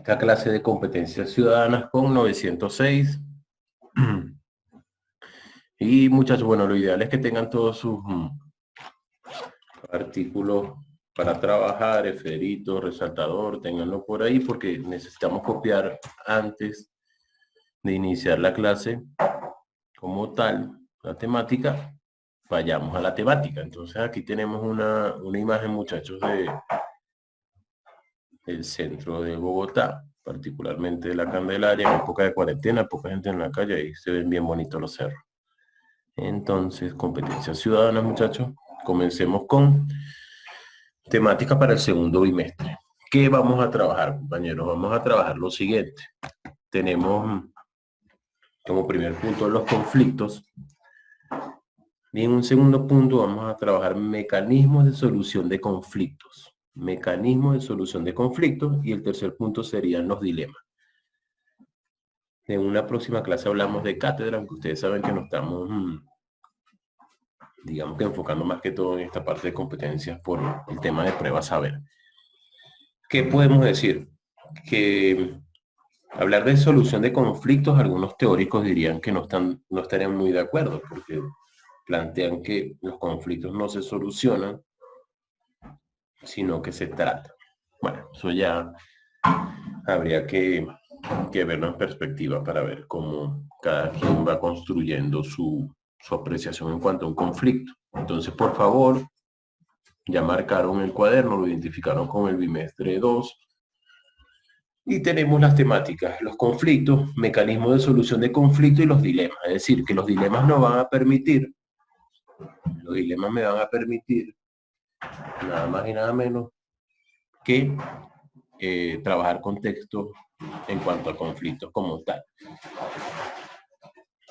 esta clase de competencias ciudadanas con 906. Y muchachos, bueno, lo ideal es que tengan todos sus artículos para trabajar, esferito, resaltador, ténganlo por ahí porque necesitamos copiar antes de iniciar la clase como tal, la temática. Vayamos a la temática. Entonces aquí tenemos una imagen, muchachos, del centro de Bogotá, particularmente de la Candelaria, en época de cuarentena, poca gente en la calle, y se ven bien bonitos los cerros. Entonces, competencias ciudadanas, muchachos. Comencemos con temática para el segundo bimestre. ¿Qué vamos a trabajar, compañeros? Vamos a trabajar lo siguiente. Tenemos como primer punto los conflictos. Y en un segundo punto vamos a trabajar mecanismos de solución de conflictos. Mecanismos de solución de conflictos. Y el tercer punto serían los dilemas. En una próxima clase hablamos de cátedra, aunque ustedes saben que nos estamos, digamos que enfocando más que todo en esta parte de competencias por el tema de pruebas saber. ¿Qué podemos decir? Que hablar de solución de conflictos, algunos teóricos dirían que no estarían muy de acuerdo, porque plantean que los conflictos no se solucionan, sino que se tratan. Bueno, eso ya habría que verlo en perspectiva para ver cómo cada quien va construyendo su apreciación en cuanto a un conflicto. Entonces, por favor, ya marcaron el cuaderno, lo identificaron con el bimestre 2. Y tenemos las temáticas, los conflictos, mecanismos de solución de conflicto y los dilemas. Es decir, que los dilemas nos van a permitir, los dilemas me van a permitir nada más y nada menos que trabajar con textos en cuanto a conflictos como tal.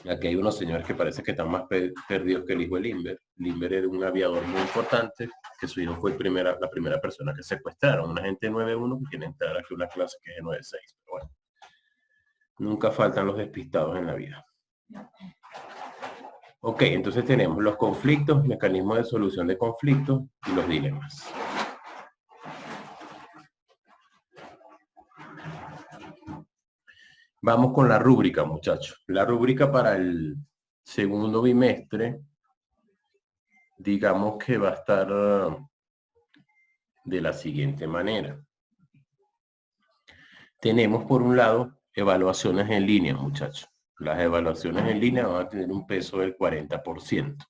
Aquí hay unos señores que parece que están más perdidos que el hijo de Limber. Limber era un aviador muy importante, que su hijo fue la primera persona que secuestraron. Una gente 9-1 que quiere entrar aquí a una clase que es 9-6. Pero bueno, nunca faltan los despistados en la vida. Ok, entonces tenemos los conflictos, mecanismos de solución de conflictos y los dilemas. Vamos con la rúbrica, muchachos. La rúbrica para el segundo bimestre, digamos que va a estar de la siguiente manera. Tenemos por un lado evaluaciones en línea, muchachos. Las evaluaciones en línea van a tener un peso del 40%.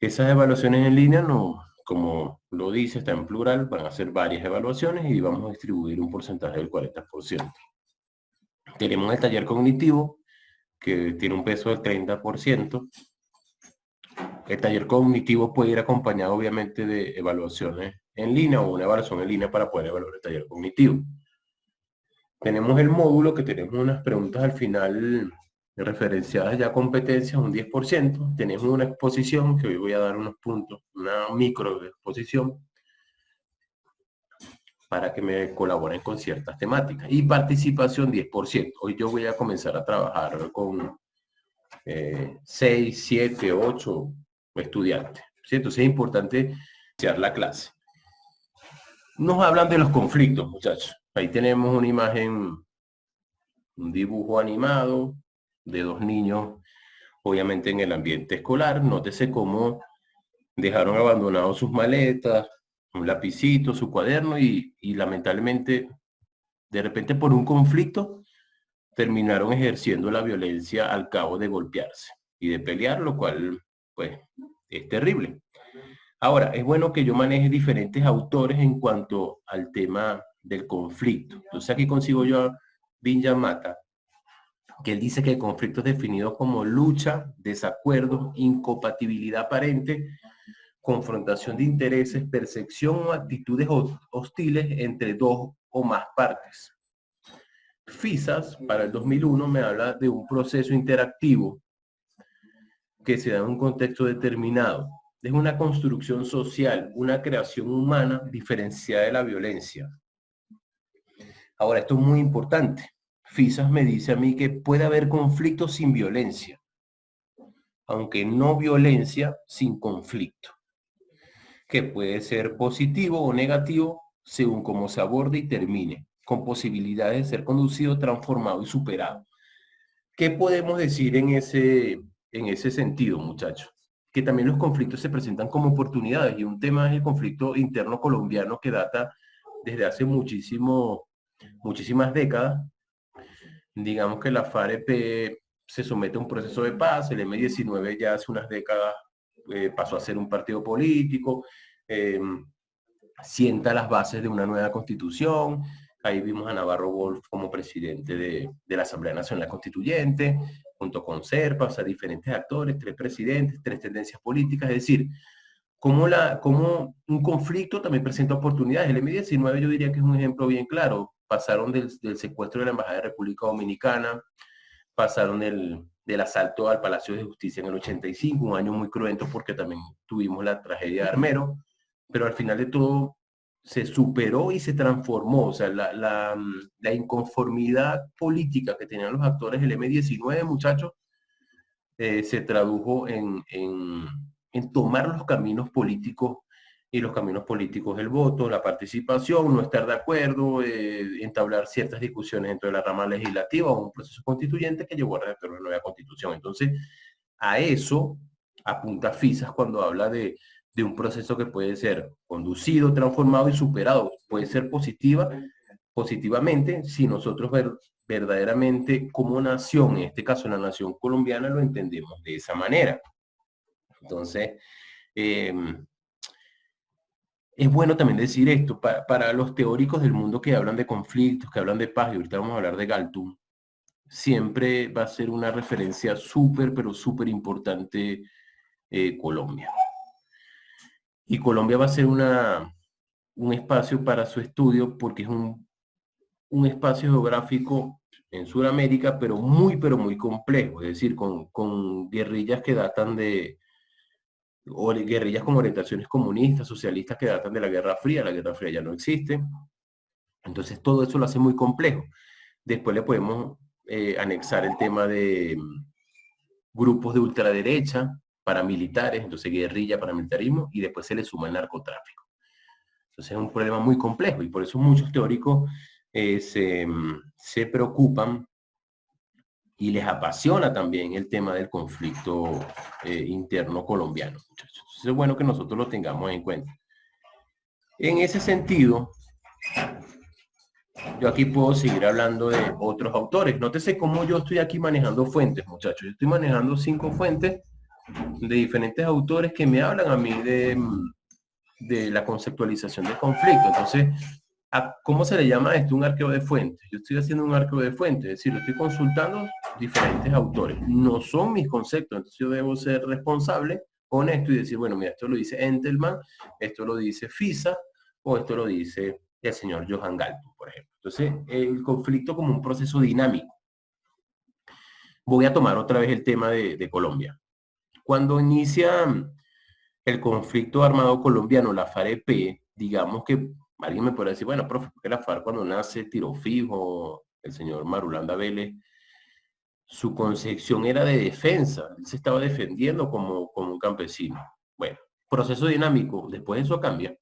Esas evaluaciones en línea, no, como lo dice, está en plural, van a ser varias evaluaciones y vamos a distribuir un porcentaje del 40%. Tenemos el taller cognitivo, que tiene un peso del 30%. El taller cognitivo puede ir acompañado, obviamente, de evaluaciones en línea o una evaluación en línea para poder evaluar el taller cognitivo. Tenemos el módulo, que tenemos unas preguntas al final referenciadas ya a competencias, un 10%. Tenemos una exposición, que hoy voy a dar unos puntos, una micro exposición, para que me colaboren con ciertas temáticas. Y participación 10%. Hoy yo voy a comenzar a trabajar con 6, 7, 8 estudiantes. ¿Sí? Entonces es importante iniciar la clase. Nos hablan de los conflictos, muchachos. Ahí tenemos una imagen, un dibujo animado de dos niños, obviamente en el ambiente escolar. Nótese cómo dejaron abandonados sus maletas, un lapicito, su cuaderno y lamentablemente, de repente por un conflicto, terminaron ejerciendo la violencia al cabo de golpearse y de pelear, lo cual, pues, es terrible. Ahora, es bueno que yo maneje diferentes autores en cuanto al tema del conflicto. Entonces aquí consigo yo a Vinyan Mata, que él dice que el conflicto es definido como lucha, desacuerdo, incompatibilidad aparente, confrontación de intereses, percepción o actitudes hostiles entre dos o más partes. FISAS, para el 2001, me habla de un proceso interactivo que se da en un contexto determinado. Es una construcción social, una creación humana diferenciada de la violencia. Ahora, esto es muy importante. FISAS me dice a mí que puede haber conflictos sin violencia, aunque no violencia sin conflicto, que puede ser positivo o negativo según cómo se aborde y termine. con posibilidades de ser conducido, transformado y superado. ¿Qué podemos decir en ese sentido, muchachos? Que también los conflictos se presentan como oportunidades, y un tema es el conflicto interno colombiano que data desde hace muchísimas décadas. Digamos que la FAREP se somete a un proceso de paz, el M-19 ya hace unas décadas pasó a ser un partido político, sienta las bases de una nueva constitución. Ahí vimos a Navarro Wolf como presidente de la Asamblea Nacional Constituyente, junto con Serpa, o sea, diferentes actores, 3 presidentes, 3 tendencias políticas. Es decir, como un conflicto también presenta oportunidades. El M-19 yo diría que es un ejemplo bien claro. Pasaron del secuestro de la Embajada de República Dominicana, pasaron del asalto al Palacio de Justicia en el 85, un año muy cruento porque también tuvimos la tragedia de Armero, pero al final de todo se superó y se transformó. O sea, la inconformidad política que tenían los actores del M-19, muchachos, se tradujo en tomar los caminos políticos, y los caminos políticos, el voto, la participación, no estar de acuerdo, entablar ciertas discusiones dentro de la rama legislativa o un proceso constituyente que llevó a redactar una nueva constitución. Entonces, a eso apunta FISAS cuando habla de un proceso que puede ser conducido, transformado y superado. Puede ser positivamente si nosotros verdaderamente como nación, en este caso la nación colombiana, lo entendemos de esa manera. Entonces, es bueno también decir esto, para los teóricos del mundo que hablan de conflictos, que hablan de paz, y ahorita vamos a hablar de Galtung, siempre va a ser una referencia súper, pero súper importante Colombia. Y Colombia va a ser un espacio para su estudio porque es un espacio geográfico en Sudamérica, pero muy complejo, es decir, con guerrillas que datan o guerrillas con orientaciones comunistas, socialistas que datan de la Guerra Fría. La Guerra Fría ya no existe. Entonces todo eso lo hace muy complejo. Después le podemos anexar el tema de grupos de ultraderecha, paramilitares, entonces guerrilla, paramilitarismo, y después se le suma el narcotráfico. Entonces es un problema muy complejo, y por eso muchos teóricos se preocupan y les apasiona también el tema del conflicto interno colombiano, muchachos. Entonces es bueno que nosotros lo tengamos en cuenta. En ese sentido, yo aquí puedo seguir hablando de otros autores. Nótese cómo yo estoy aquí manejando fuentes, muchachos. Yo estoy manejando 5 fuentes de diferentes autores que me hablan a mí de la conceptualización del conflicto. Entonces, ¿cómo se le llama esto? Un arqueo de fuentes. Yo estoy haciendo un arqueo de fuentes, es decir, estoy consultando diferentes autores. No son mis conceptos, entonces yo debo ser responsable, honesto, y decir, bueno, mira, esto lo dice Entelman, esto lo dice FISA, o esto lo dice el señor Johan Galtung, por ejemplo. Entonces, el conflicto como un proceso dinámico. Voy a tomar otra vez el tema de Colombia. Cuando inicia el conflicto armado colombiano, la FAREP, digamos que alguien me puede decir, bueno, profe, que la FARC cuando nace tiro fijo, el señor Marulanda Vélez, su concepción era de defensa, él se estaba defendiendo como un campesino. Bueno, proceso dinámico, después eso cambia.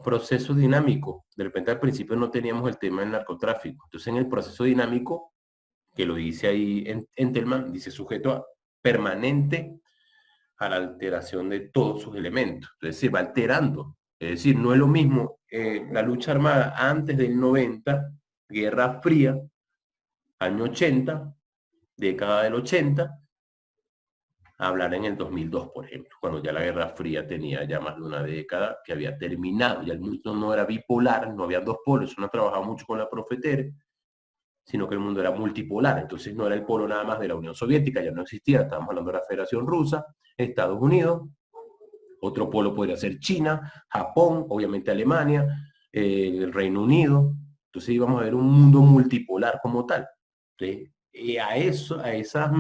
Proceso dinámico, de repente al principio no teníamos el tema del narcotráfico, entonces en el proceso dinámico, que lo dice ahí en Entelman, dice sujeto permanente a la alteración de todos sus elementos, entonces se va alterando. Es decir, no es lo mismo la lucha armada antes del 90, Guerra Fría, año 80, década del 80, hablar en el 2002, por ejemplo, cuando ya la Guerra Fría tenía ya más de una década que había terminado, ya el mundo no era bipolar, no había 2 polos. Eso no trabajaba mucho con la Profetere, sino que el mundo era multipolar. Entonces no era el polo nada más de la Unión Soviética, ya no existía, estábamos hablando de la Federación Rusa, Estados Unidos, otro polo podría ser China, Japón, obviamente Alemania, el Reino Unido. Entonces íbamos a ver un mundo multipolar como tal. ¿Sí? Y a esas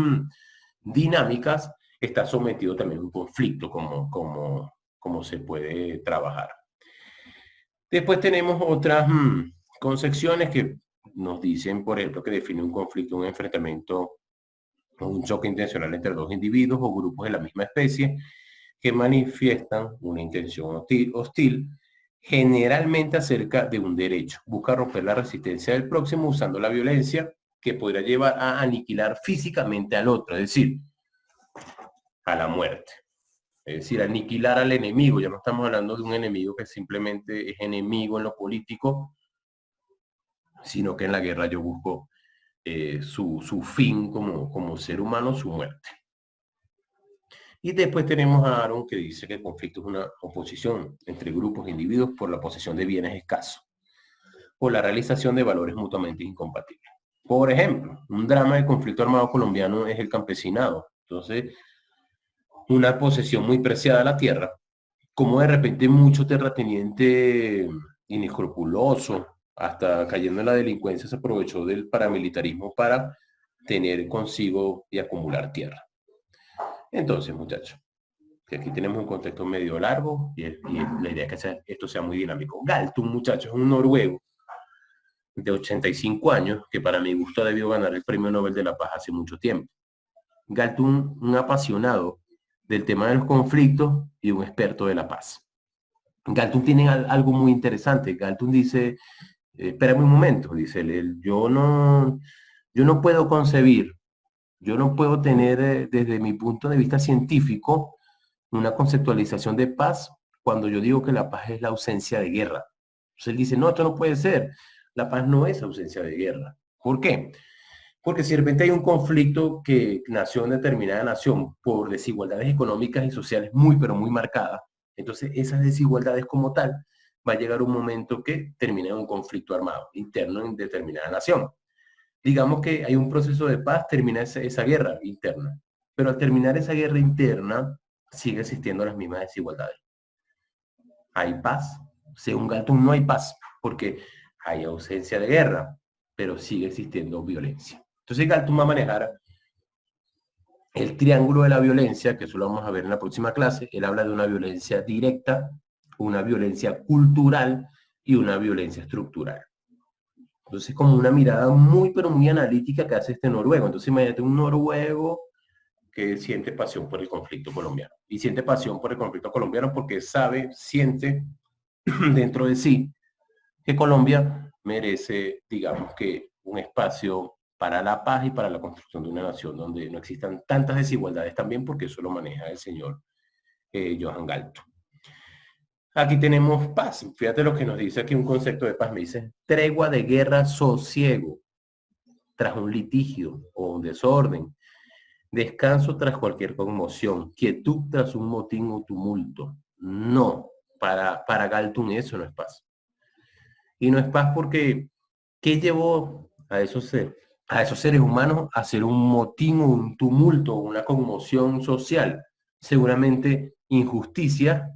dinámicas está sometido también un conflicto, como se puede trabajar. Después tenemos otras concepciones que nos dicen, por ejemplo, que define un conflicto, un enfrentamiento o un choque intencional entre 2 individuos o grupos de la misma especie que manifiestan una intención hostil generalmente acerca de un derecho. Busca romper la resistencia del próximo usando la violencia que podría llevar a aniquilar físicamente al otro, es decir, a la muerte. Es decir, aniquilar al enemigo. Ya no estamos hablando de un enemigo que simplemente es enemigo en lo político, sino que en la guerra yo busco su fin como ser humano, su muerte. Y después tenemos a Aaron, que dice que el conflicto es una oposición entre grupos e individuos por la posesión de bienes escasos, por la realización de valores mutuamente incompatibles. Por ejemplo, un drama del conflicto armado colombiano es el campesinado. Entonces, una posesión muy preciada de la tierra, como de repente mucho terrateniente inescrupuloso, hasta cayendo en la delincuencia, se aprovechó del paramilitarismo para tener consigo y acumular tierra. Entonces, muchachos, que aquí tenemos un contexto medio largo y la idea es que esto sea muy dinámico. Galtung, muchachos, es un noruego de 85 años que para mi gusto debió ganar el Premio Nobel de la Paz hace mucho tiempo. Galtung, un apasionado del tema de los conflictos y un experto de la paz. Galtung tiene algo muy interesante. Galtung dice, espérame un momento, dice él, yo no puedo concebir, yo no puedo tener desde mi punto de vista científico una conceptualización de paz cuando yo digo que la paz es la ausencia de guerra. Entonces él dice, no, esto no puede ser. La paz no es ausencia de guerra. ¿Por qué? Porque si de repente hay un conflicto que nació en determinada nación por desigualdades económicas y sociales muy, pero muy marcadas, entonces esas desigualdades como tal va a llegar un momento que termina en un conflicto armado interno en determinada nación. Digamos que hay un proceso de paz, termina esa guerra interna. Pero al terminar esa guerra interna, sigue existiendo las mismas desigualdades. Hay paz. Según Galtung no hay paz, porque hay ausencia de guerra, pero sigue existiendo violencia. Entonces Galtung va a manejar el triángulo de la violencia, que eso lo vamos a ver en la próxima clase. Él habla de una violencia directa, una violencia cultural y una violencia estructural. Entonces, como una mirada muy, pero muy analítica que hace este noruego. Entonces, imagínate un noruego que siente pasión por el conflicto colombiano. Y siente pasión por el conflicto colombiano porque sabe, siente dentro de sí que Colombia merece, digamos que, un espacio para la paz y para la construcción de una nación donde no existan tantas desigualdades también, porque eso lo maneja el señor Johan Galtung. Aquí tenemos paz. Fíjate lo que nos dice aquí un concepto de paz. Me dice tregua de guerra, sosiego tras un litigio o un desorden, descanso tras cualquier conmoción, quietud tras un motín o tumulto. No, para Galtung eso no es paz. Y no es paz porque, ¿qué llevó a esos seres humanos a hacer un motín o un tumulto o una conmoción social? Seguramente injusticia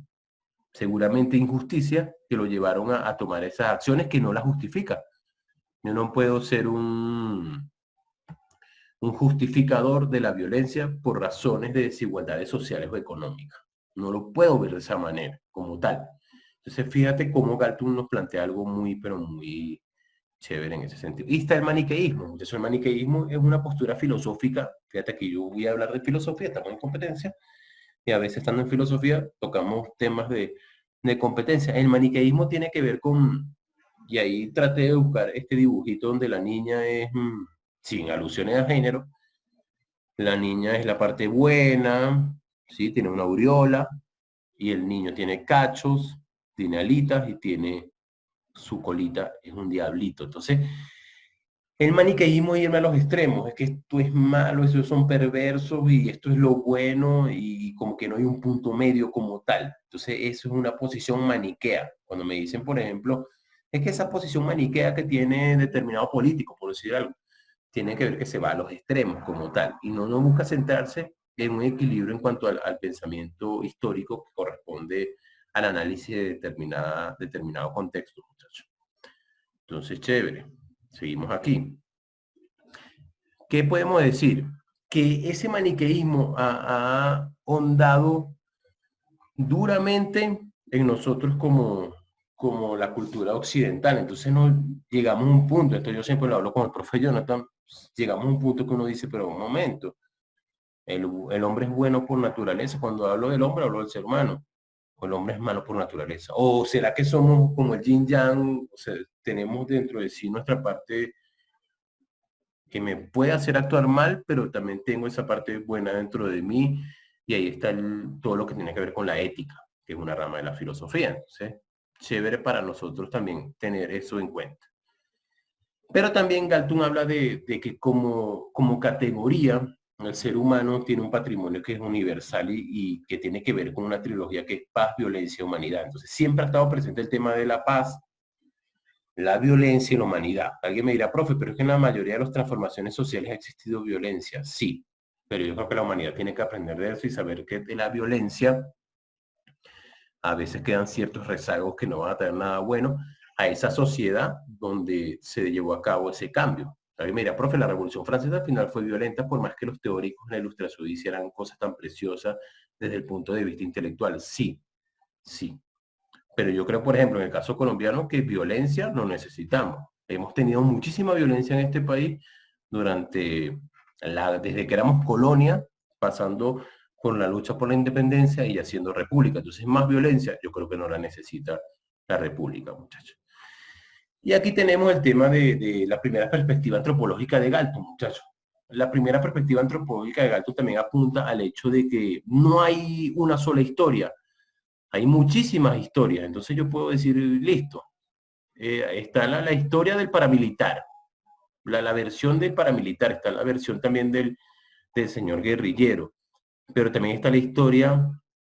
que lo llevaron a tomar esas acciones que no las justifica. Yo no puedo ser un justificador de la violencia por razones de desigualdades sociales o económicas. No lo puedo ver de esa manera, como tal. Entonces, fíjate cómo Galtung nos plantea algo muy, pero muy chévere en ese sentido. Y está el maniqueísmo. Entonces, el maniqueísmo es una postura filosófica. Fíjate que yo voy a hablar de filosofía, estamos en competencia, y a veces estando en filosofía tocamos temas de competencia. El maniqueísmo tiene que ver con, y ahí traté de buscar este dibujito donde la niña es, sin alusiones a género, la niña es la parte buena, ¿sí? Tiene una aureola, y el niño tiene cachos, tiene alitas y tiene su colita, es un diablito. Entonces, el maniqueísmo es irme a los extremos, es que esto es malo, estos son perversos y esto es lo bueno y como que no hay un punto medio como tal. Entonces eso es una posición maniquea. Cuando me dicen, por ejemplo, es que esa posición maniquea que tiene determinado político, por decir algo, tiene que ver que se va a los extremos como tal y no busca centrarse en un equilibrio en cuanto al pensamiento histórico que corresponde al análisis de determinado contexto, muchachos. Entonces, chévere. Seguimos aquí. ¿Qué podemos decir? Que ese maniqueísmo ha ahondado duramente en nosotros como la cultura occidental. Entonces nos llegamos a un punto, esto yo siempre lo hablo con el profe Jonathan, llegamos a un punto que uno dice, pero un momento, el hombre es bueno por naturaleza. Cuando hablo del hombre, hablo del ser humano. ¿O el hombre es malo por naturaleza? ¿O será que somos como el yin yang? O sea, tenemos dentro de sí nuestra parte que me puede hacer actuar mal, pero también tengo esa parte buena dentro de mí, y ahí está todo lo que tiene que ver con la ética, que es una rama de la filosofía. Entonces, chévere para nosotros también tener eso en cuenta. Pero también Galton habla de que como categoría, el ser humano tiene un patrimonio que es universal y que tiene que ver con una trilogía que es paz, violencia, humanidad. Entonces siempre ha estado presente el tema de la paz, la violencia y la humanidad. Alguien me dirá, profe, pero es que en la mayoría de las transformaciones sociales ha existido violencia. Sí, pero yo creo que la humanidad tiene que aprender de eso y saber que de la violencia a veces quedan ciertos rezagos que no van a traer nada bueno a esa sociedad donde se llevó a cabo ese cambio. Alguien me dirá, profe, la Revolución Francesa al final fue violenta, por más que los teóricos en la Ilustración hicieran cosas tan preciosas desde el punto de vista intelectual. Sí, sí. Pero yo creo, por ejemplo, en el caso colombiano, que violencia no necesitamos. Hemos tenido muchísima violencia en este país desde que éramos colonia, pasando con la lucha por la independencia y haciendo república. Entonces, más violencia, yo creo que no la necesita la república, muchachos. Y aquí tenemos el tema de la primera perspectiva antropológica de Galton, muchachos. La primera perspectiva antropológica de Galton también apunta al hecho de que no hay una sola historia, hay muchísimas historias. Entonces yo puedo decir, listo, está la historia del paramilitar, la versión del paramilitar, está la versión también del señor guerrillero, pero también está la historia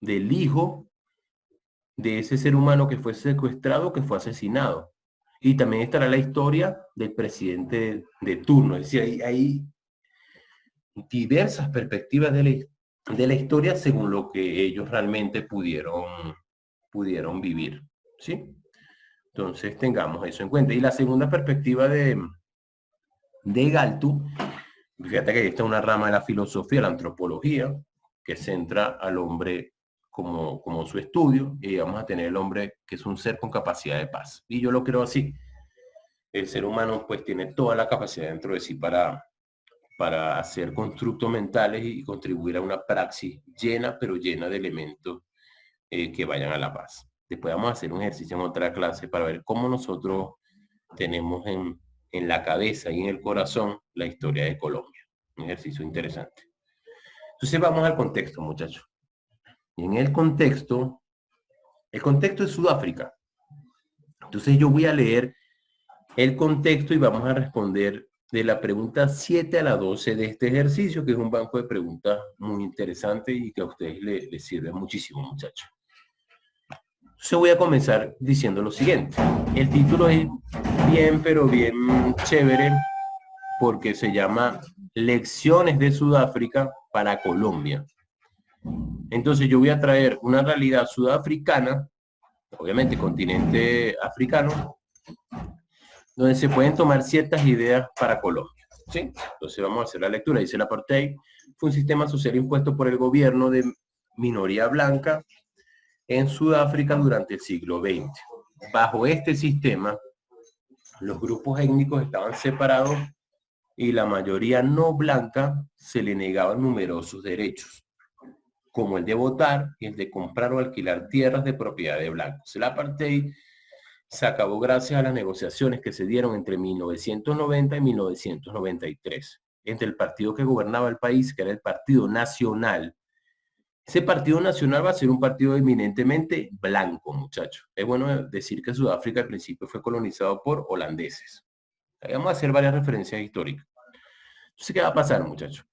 del hijo de ese ser humano que fue secuestrado, que fue asesinado. Y también estará la historia del presidente de turno. Es decir, hay diversas perspectivas de la historia según lo que ellos realmente pudieron vivir, ¿sí? Entonces tengamos eso en cuenta. Y la segunda perspectiva de Galton, fíjate que ahí está una rama de la filosofía, la antropología, que centra al hombre como su estudio, y vamos a tener el hombre que es un ser con capacidad de paz. Y yo lo creo así. El ser humano pues tiene toda la capacidad dentro de sí para hacer constructos mentales y contribuir a una praxis llena, pero llena de elementos que vayan a la paz. Después vamos a hacer un ejercicio en otra clase para ver cómo nosotros tenemos en la cabeza y en el corazón la historia de Colombia. Un ejercicio interesante. Entonces vamos al contexto, muchachos. Y en el contexto es Sudáfrica. Entonces yo voy a leer el contexto y vamos a responder de la pregunta 7 a la 12 de este ejercicio, que es un banco de preguntas muy interesante y que a ustedes les sirve muchísimo, muchachos. Entonces voy a comenzar diciendo lo siguiente. El título es bien, pero bien chévere, porque se llama Lecciones de Sudáfrica para Colombia. Entonces yo voy a traer una realidad sudafricana, obviamente continente africano, donde se pueden tomar ciertas ideas para Colombia, ¿sí? Entonces vamos a hacer la lectura. Dice: el apartheid fue un sistema social impuesto por el gobierno de minoría blanca en Sudáfrica durante el siglo XX. Bajo este sistema, los grupos étnicos estaban separados y la mayoría no blanca se le negaban numerosos derechos, como el de votar y el de comprar o alquilar tierras de propiedad de blancos. El apartheid se acabó gracias a las negociaciones que se dieron entre 1990 y 1993 entre el partido que gobernaba el país, que era el Partido Nacional. Ese Partido Nacional va a ser un partido eminentemente blanco, muchachos. Es bueno decir que Sudáfrica al principio fue colonizado por holandeses. Ahí vamos a hacer varias referencias históricas. Entonces, ¿qué va a pasar, muchachos?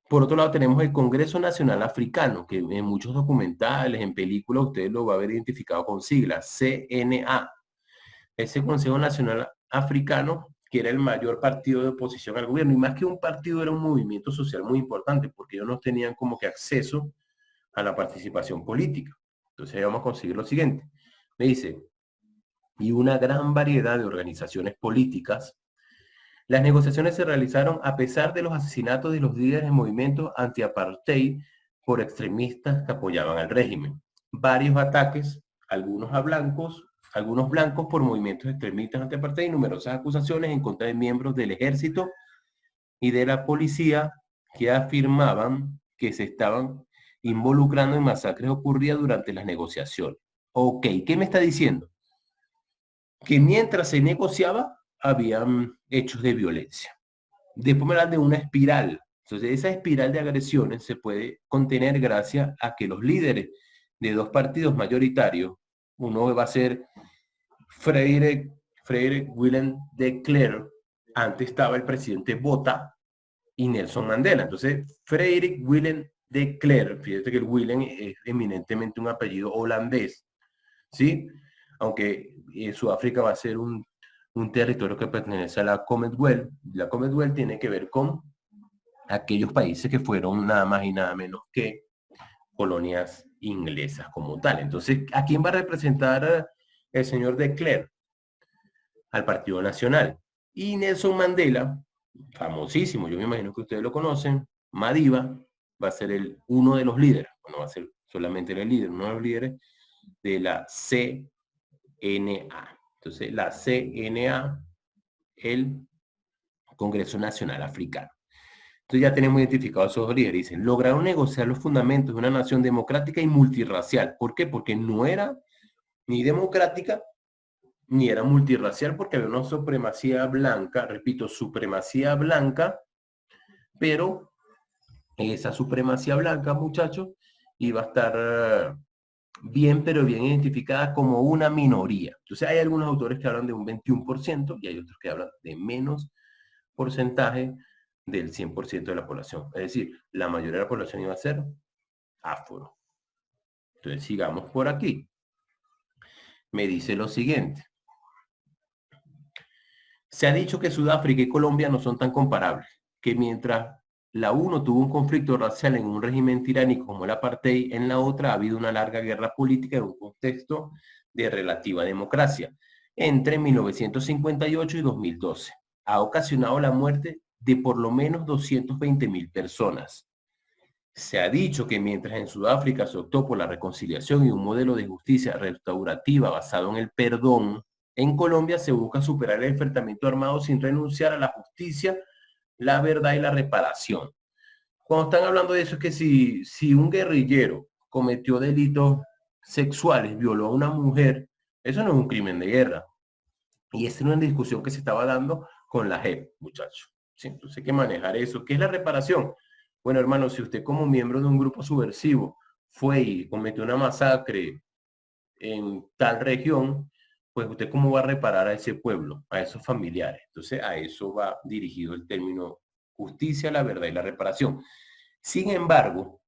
Por otro lado, tenemos el Congreso Nacional Africano, que en muchos documentales, en películas, ustedes lo va a ver identificado con siglas, CNA. Ese Consejo Nacional Africano, que era el mayor partido de oposición al gobierno, y más que un partido, era un movimiento social muy importante, porque ellos no tenían como que acceso a la participación política. Entonces ahí vamos a conseguir lo siguiente. Me dice, y una gran variedad de organizaciones políticas. Las negociaciones se realizaron a pesar de los asesinatos de los líderes del movimiento anti-apartheid por extremistas que apoyaban al régimen. Varios ataques, algunos blancos por movimientos extremistas anti-apartheid y numerosas acusaciones en contra de miembros del ejército y de la policía que afirmaban que involucrando en masacres ocurridas durante las negociaciones. Ok, ¿qué me está diciendo? Que mientras se negociaba, habían hechos de violencia. Después me hablan de una espiral. Entonces, esa espiral de agresiones se puede contener gracias a que los líderes de dos partidos mayoritarios, uno va a ser Frederik Willem de Klerk, antes estaba el presidente Botha y Nelson Mandela. Entonces, Frederik Willem de Klerk, fíjate que el Willem es eminentemente un apellido holandés, ¿sí? Aunque Sudáfrica va a ser un territorio que pertenece a la Commonwealth. La Commonwealth tiene que ver con aquellos países que fueron nada más y nada menos que colonias inglesas como tal. Entonces, ¿a quién va a representar el señor de Klerk? Al Partido Nacional. Y Nelson Mandela, famosísimo, yo me imagino que ustedes lo conocen, Madiba, va a ser uno de los líderes, no va a ser solamente el líder, uno de los líderes de la CNA. Entonces, la CNA, el Congreso Nacional Africano. Entonces ya tenemos identificados esos líderes. Dicen, lograron negociar los fundamentos de una nación democrática y multirracial. ¿Por qué? Porque no era ni democrática ni era multirracial, porque había una supremacía blanca, repito, supremacía blanca, pero esa supremacía blanca, muchachos, iba a estar bien, pero bien identificada como una minoría. Entonces hay algunos autores que hablan de un 21% y hay otros que hablan de menos porcentaje del 100% de la población. Es decir, la mayoría de la población iba a ser afro. Entonces sigamos por aquí. Me dice lo siguiente. Se ha dicho que Sudáfrica y Colombia no son tan comparables, que mientras la uno tuvo un conflicto racial en un régimen tiránico como el apartheid, en la otra ha habido una larga guerra política en un contexto de relativa democracia entre 1958 y 2012. Ha ocasionado la muerte de por lo menos 220.000 personas. Se ha dicho que mientras en Sudáfrica se optó por la reconciliación y un modelo de justicia restaurativa basado en el perdón, en Colombia se busca superar el enfrentamiento armado sin renunciar a la justicia, la verdad y la reparación. Cuando están hablando de eso es que si un guerrillero cometió delitos sexuales, violó a una mujer, eso no es un crimen de guerra. Y esa es una discusión que se estaba dando con la JEP, muchachos. ¿Sí? Entonces hay que manejar eso. ¿Qué es la reparación? Bueno, hermano, si usted como miembro de un grupo subversivo fue y cometió una masacre en tal región, pues usted cómo va a reparar a ese pueblo, a esos familiares. Entonces a eso va dirigido el término justicia, la verdad y la reparación. Sin embargo,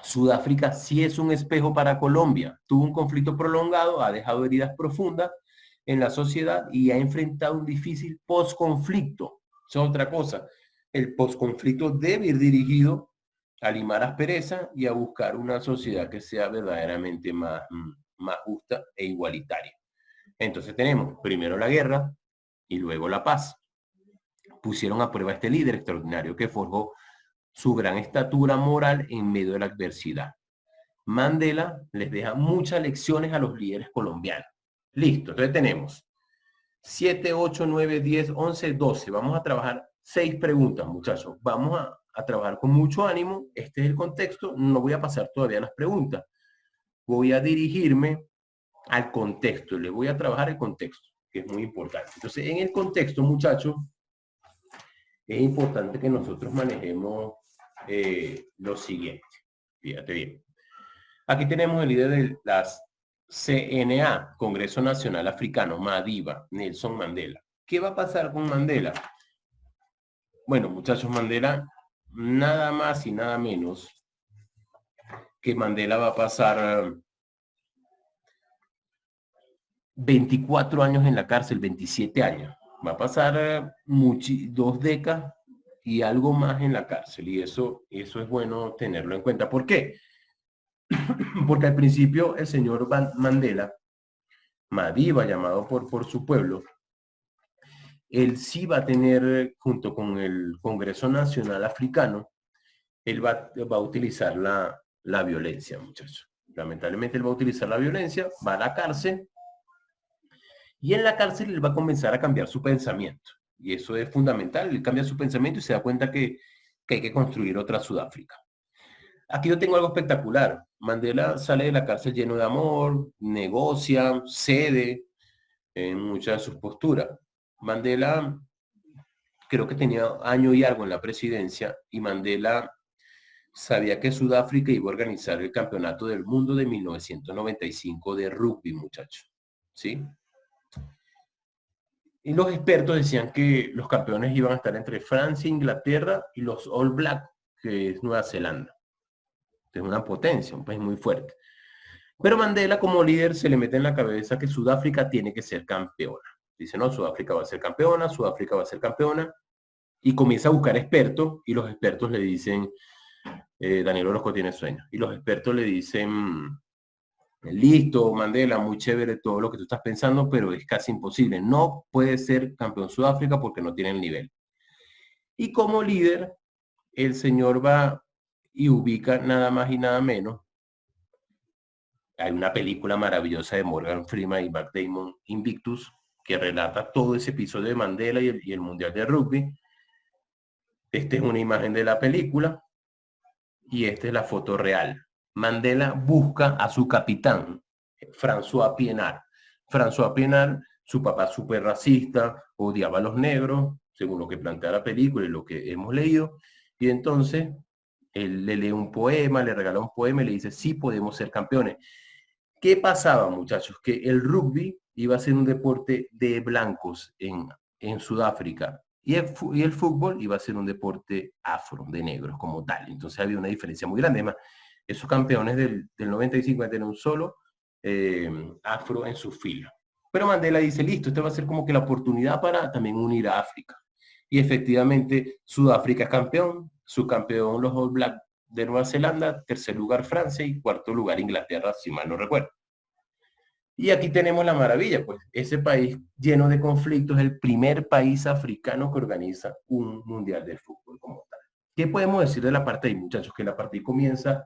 Sudáfrica sí es un espejo para Colombia. Tuvo un conflicto prolongado, ha dejado heridas profundas en la sociedad y ha enfrentado un difícil post-conflicto. Eso es otra cosa. El post-conflicto debe ir dirigido a limar aspereza y a buscar una sociedad que sea verdaderamente más justa e igualitaria. Entonces tenemos primero la guerra y luego la paz. Pusieron a prueba a este líder extraordinario que forjó su gran estatura moral en medio de la adversidad. Mandela les deja muchas lecciones a los líderes colombianos. Listo, entonces tenemos 7, 8, 9, 10, 11, 12. Vamos a trabajar 6 preguntas, muchachos. Vamos a trabajar con mucho ánimo. Este es el contexto. No voy a pasar todavía las preguntas. Voy a dirigirme al contexto. Le voy a trabajar el contexto, que es muy importante. Entonces, en el contexto, muchachos, es importante que nosotros manejemos lo siguiente. Fíjate bien. Aquí tenemos el líder de las CNA, Congreso Nacional Africano, Madiba, Nelson Mandela. ¿Qué va a pasar con Mandela? Bueno, muchachos, Mandela, nada más y nada menos que Mandela va a pasar 24 años en la cárcel, 27 años. Va a pasar 2 décadas y algo más en la cárcel. Y eso es bueno tenerlo en cuenta. ¿Por qué? Porque al principio el señor Mandela, Madiba, llamado por su pueblo, él sí va a tener, junto con el Congreso Nacional Africano, él va a utilizar la violencia, muchachos. Lamentablemente él va a utilizar la violencia, va a la cárcel, y en la cárcel él va a comenzar a cambiar su pensamiento. Y eso es fundamental, él cambia su pensamiento y se da cuenta que hay que construir otra Sudáfrica. Aquí yo tengo algo espectacular. Mandela sale de la cárcel lleno de amor, negocia, cede en muchas de sus posturas. Mandela creo que tenía año y algo en la presidencia y Mandela sabía que Sudáfrica iba a organizar el campeonato del mundo de 1995 de rugby, muchachos. ¿Sí? Y los expertos decían que los campeones iban a estar entre Francia, Inglaterra y los All Blacks, que es Nueva Zelanda. Es una potencia, un país muy fuerte. Pero Mandela como líder se le mete en la cabeza que Sudáfrica tiene que ser campeona. Dice, no, Sudáfrica va a ser campeona, Sudáfrica va a ser campeona. Y comienza a buscar expertos y los expertos le dicen, Daniel Orozco tiene sueño. Y los expertos le dicen, listo, Mandela, muy chévere todo lo que tú estás pensando, pero es casi imposible. No puede ser campeón Sudáfrica porque no tiene el nivel. Y como líder, el señor va y ubica nada más y nada menos. Hay una película maravillosa de Morgan Freeman y Matt Damon, Invictus, que relata todo ese episodio de Mandela y el Mundial de Rugby. Esta es una imagen de la película y esta es la foto real. Mandela busca a su capitán, François Pienaar. François Pienaar, su papá súper racista, odiaba a los negros, según lo que plantea la película y lo que hemos leído. Y entonces él le lee un poema, le regala un poema y le dice, sí podemos ser campeones. ¿Qué pasaba, muchachos? Que el rugby iba a ser un deporte de blancos en Sudáfrica y el fútbol iba a ser un deporte afro, de negros como tal. Entonces había una diferencia muy grande. Además, esos campeones del 95 tenían un solo afro en su fila. Pero Mandela dice, listo, esta va a ser como que la oportunidad para también unir a África. Y efectivamente, Sudáfrica es campeón, subcampeón los All Blacks de Nueva Zelanda, tercer lugar Francia y cuarto lugar Inglaterra, si mal no recuerdo. Y aquí tenemos la maravilla, pues ese país lleno de conflictos es el primer país africano que organiza un mundial del fútbol como tal. ¿Qué podemos decir de la apartheid, muchachos? Que la apartheid comienza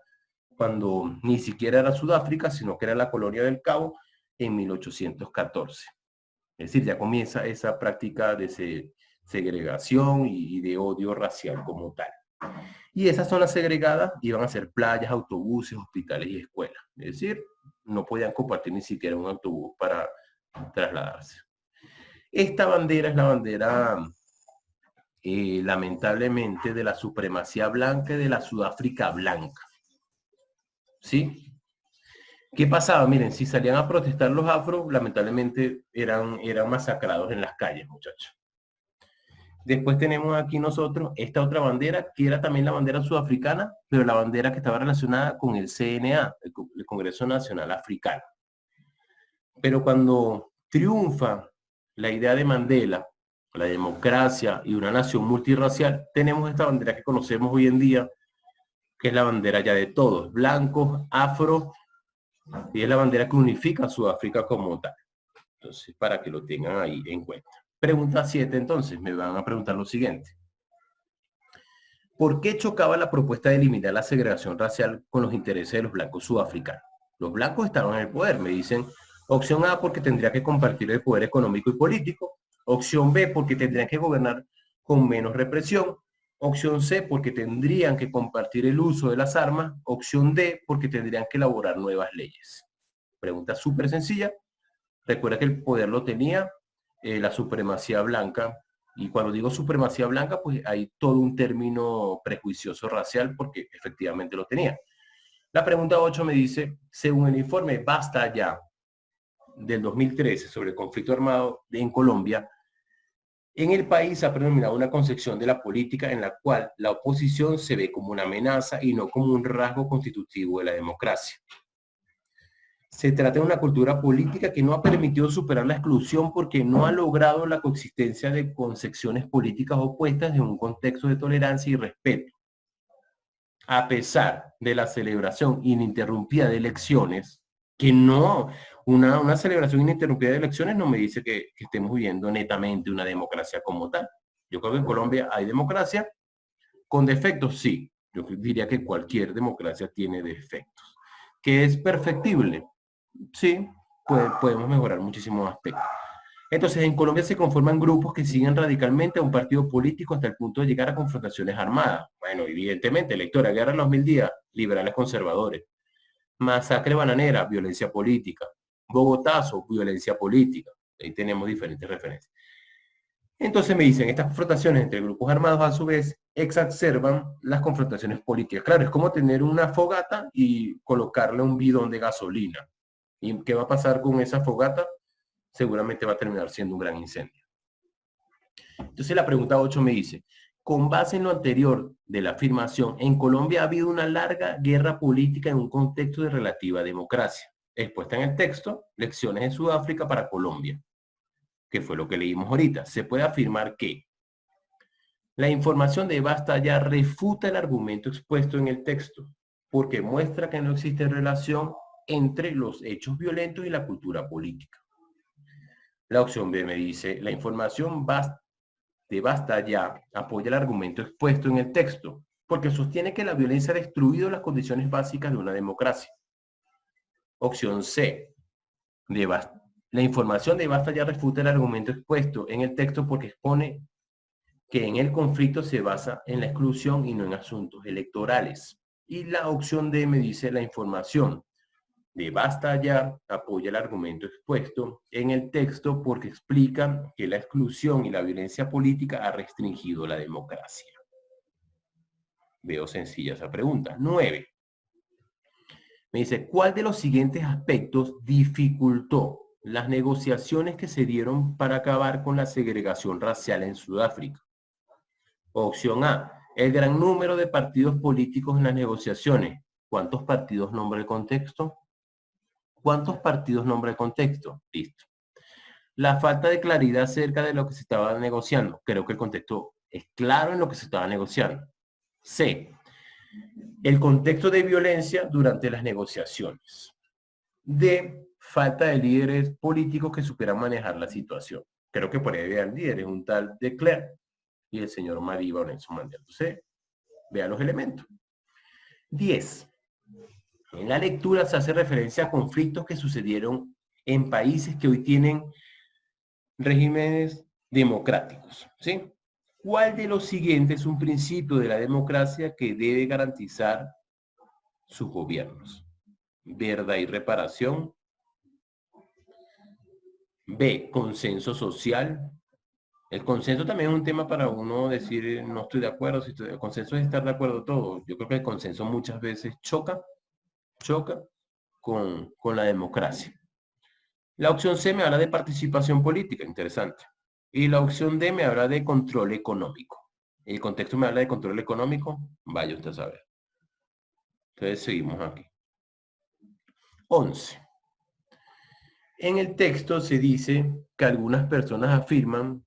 cuando ni siquiera era Sudáfrica, sino que era la colonia del Cabo en 1814. Es decir, ya comienza esa práctica de segregación y de odio racial como tal. Y esas zonas segregadas iban a ser playas, autobuses, hospitales y escuelas. Es decir, no podían compartir ni siquiera un autobús para trasladarse. Esta bandera es la bandera, lamentablemente, de la supremacía blanca y de la Sudáfrica blanca. ¿Sí? ¿Qué pasaba? Miren, si salían a protestar los afros, lamentablemente eran masacrados en las calles, muchachos. Después tenemos aquí nosotros esta otra bandera, que era también la bandera sudafricana, pero la bandera que estaba relacionada con el CNA, el Congreso Nacional Africano. Pero cuando triunfa la idea de Mandela, la democracia y una nación multirracial, tenemos esta bandera que conocemos hoy en día, que es la bandera ya de todos, blancos, afro, y es la bandera que unifica a Sudáfrica como tal. Entonces, para que lo tengan ahí en cuenta. Pregunta 7, entonces, me van a preguntar lo siguiente. ¿Por qué chocaba la propuesta de eliminar la segregación racial con los intereses de los blancos sudafricanos? Los blancos estaban en el poder, me dicen. Opción A, porque tendría que compartir el poder económico y político. Opción B, porque tendrían que gobernar con menos represión. Opción C, porque tendrían que compartir el uso de las armas. Opción D, porque tendrían que elaborar nuevas leyes. Pregunta súper sencilla. Recuerda que el poder lo tenía la supremacía blanca. Y cuando digo supremacía blanca, pues hay todo un término prejuicioso racial porque efectivamente lo tenía. La pregunta 8 me dice, según el informe Basta Ya del 2013 sobre el conflicto armado en Colombia, en el país ha predominado una concepción de la política en la cual la oposición se ve como una amenaza y no como un rasgo constitutivo de la democracia. Se trata de una cultura política que no ha permitido superar la exclusión porque no ha logrado la coexistencia de concepciones políticas opuestas en un contexto de tolerancia y respeto. A pesar de la celebración ininterrumpida de elecciones, que no, una celebración ininterrumpida de elecciones no me dice que estemos viviendo netamente una democracia como tal. Yo creo que en Colombia hay democracia, con defectos sí. Yo diría que cualquier democracia tiene defectos. ¿Que es perfectible? Sí, podemos mejorar muchísimos aspectos. Entonces, en Colombia se conforman grupos que siguen radicalmente a un partido político hasta el punto de llegar a confrontaciones armadas. Bueno, evidentemente, la historia, guerra de los 1000 días, liberales conservadores. Masacre bananera, violencia política. Bogotazo, violencia política. Ahí tenemos diferentes referencias. Entonces me dicen, estas confrontaciones entre grupos armados a su vez exacerban las confrontaciones políticas. Claro, es como tener una fogata y colocarle un bidón de gasolina. ¿Y qué va a pasar con esa fogata? Seguramente va a terminar siendo un gran incendio. Entonces la pregunta 8 me dice, con base en lo anterior de la afirmación, en Colombia ha habido una larga guerra política en un contexto de relativa democracia. Expuesta en el texto, Lecciones de Sudáfrica para Colombia, que fue lo que leímos ahorita. Se puede afirmar que la información de Basta ya refuta el argumento expuesto en el texto, porque muestra que no existe relación entre los hechos violentos y la cultura política. La opción B me dice, la información de Basta ya apoya el argumento expuesto en el texto, porque sostiene que la violencia ha destruido las condiciones básicas de una democracia. Opción C, la información de Basta ya refuta el argumento expuesto en el texto porque expone que en el conflicto se basa en la exclusión y no en asuntos electorales. Y la opción D me dice la información de Basta ya apoya el argumento expuesto en el texto porque explica que la exclusión y la violencia política ha restringido la democracia. Veo sencilla esa pregunta. 9. Me dice, ¿cuál de los siguientes aspectos dificultó las negociaciones que se dieron para acabar con la segregación racial en Sudáfrica? Opción A, el gran número de partidos políticos en las negociaciones. ¿Cuántos partidos nombra el contexto? ¿Cuántos partidos nombra el contexto? Listo. La falta de claridad acerca de lo que se estaba negociando. Creo que el contexto es claro en lo que se estaba negociando. C, el contexto de violencia durante las negociaciones. D, falta de líderes políticos que supieran manejar la situación. Creo que por ahí había líderes, un tal de Klerk y el señor Madiba o Nelson Mandela. Entonces, vean los elementos. 10. En la lectura se hace referencia a conflictos que sucedieron en países que hoy tienen regímenes democráticos, ¿sí? ¿Cuál de los siguientes es un principio de la democracia que debe garantizar sus gobiernos? Verdad y reparación. B, consenso social. El consenso también es un tema para uno decir no estoy de acuerdo. El consenso es estar de acuerdo todo. Yo creo que el consenso muchas veces choca con la democracia. La opción C me habla de participación política, interesante. Y la opción D me habla de control económico. El contexto me habla de control económico, vaya usted a saber. Entonces seguimos aquí. 11. En el texto se dice que algunas personas afirman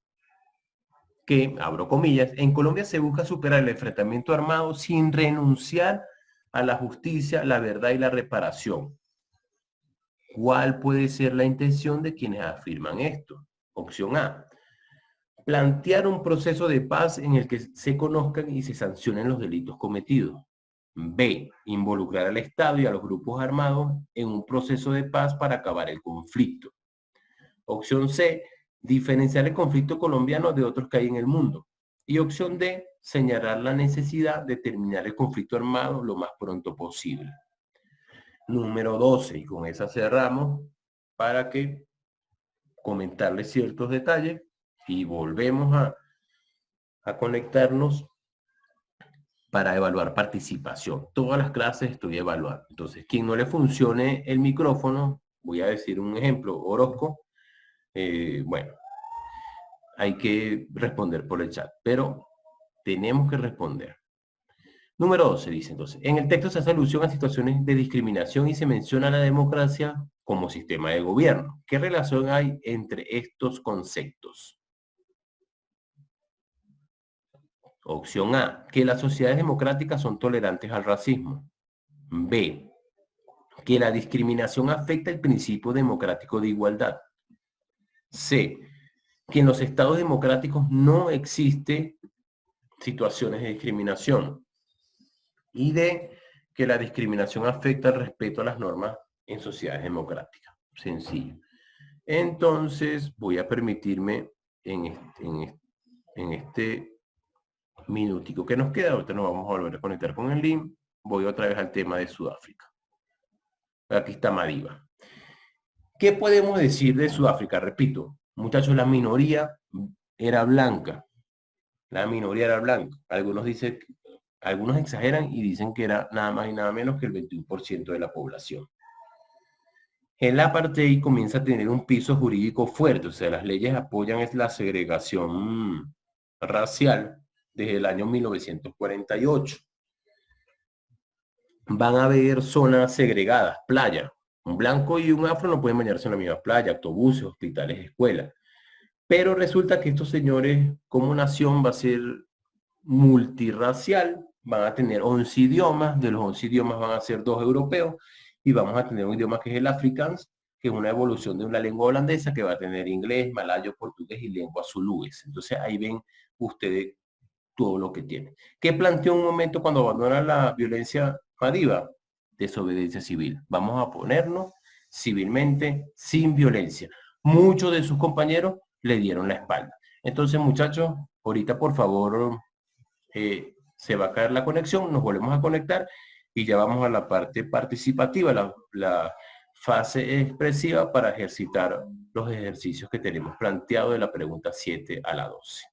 que, abro comillas, en Colombia se busca superar el enfrentamiento armado sin renunciar a la justicia, la verdad y la reparación. ¿Cuál puede ser la intención de quienes afirman esto? Opción A, plantear un proceso de paz en el que se conozcan y se sancionen los delitos cometidos. B, involucrar al Estado y a los grupos armados en un proceso de paz para acabar el conflicto. Opción C, diferenciar el conflicto colombiano de otros que hay en el mundo. Y opción D, señalar la necesidad de terminar el conflicto armado lo más pronto posible. Número 12, y con esa cerramos para que comentarles ciertos detalles y volvemos a conectarnos para evaluar participación. Todas las clases estoy evaluando. Entonces, quien no le funcione el micrófono, voy a decir un ejemplo, Orozco, bueno, hay que responder por el chat, pero tenemos que responder. Número 12 dice entonces, en el texto se hace alusión a situaciones de discriminación y se menciona la democracia como sistema de gobierno. ¿Qué relación hay entre estos conceptos? Opción A, que las sociedades democráticas son tolerantes al racismo. B, que la discriminación afecta el principio democrático de igualdad. C, que en los estados democráticos no existe situaciones de discriminación. Y D, que la discriminación afecta el respeto a las normas en sociedades democráticas. Sencillo. Entonces voy a permitirme en este minutico que nos queda, ahorita nos vamos a volver a conectar con el link, voy otra vez al tema de Sudáfrica. Aquí está Madiba. ¿Qué podemos decir de Sudáfrica? Repito, muchachos, la minoría era blanca. La minoría era blanca. Algunos dicen, algunos exageran y dicen que era nada más y nada menos que el 21% de la población. El apartheid comienza a tener un piso jurídico fuerte, o sea, las leyes apoyan la segregación racial desde el año 1948. Van a haber zonas segregadas, playas. Un blanco y un afro no pueden bañarse en la misma playa, autobuses, hospitales, escuelas. Pero resulta que estos señores, como nación, va a ser multirracial, van a tener 11 idiomas, de los 11 idiomas van a ser 2 europeos, y vamos a tener un idioma que es el Afrikaans, que es una evolución de una lengua holandesa que va a tener inglés, malayo, portugués y lengua zulúes. Entonces ahí ven ustedes todo lo que tiene. ¿Qué planteó un momento cuando abandona la violencia Madiba? Desobediencia civil. Vamos a ponernos civilmente, sin violencia. Muchos de sus compañeros le dieron la espalda. Entonces, muchachos, ahorita por favor se va a caer la conexión, nos volvemos a conectar y ya vamos a la parte participativa, la fase expresiva para ejercitar los ejercicios que tenemos planteado de la pregunta 7 a la 12.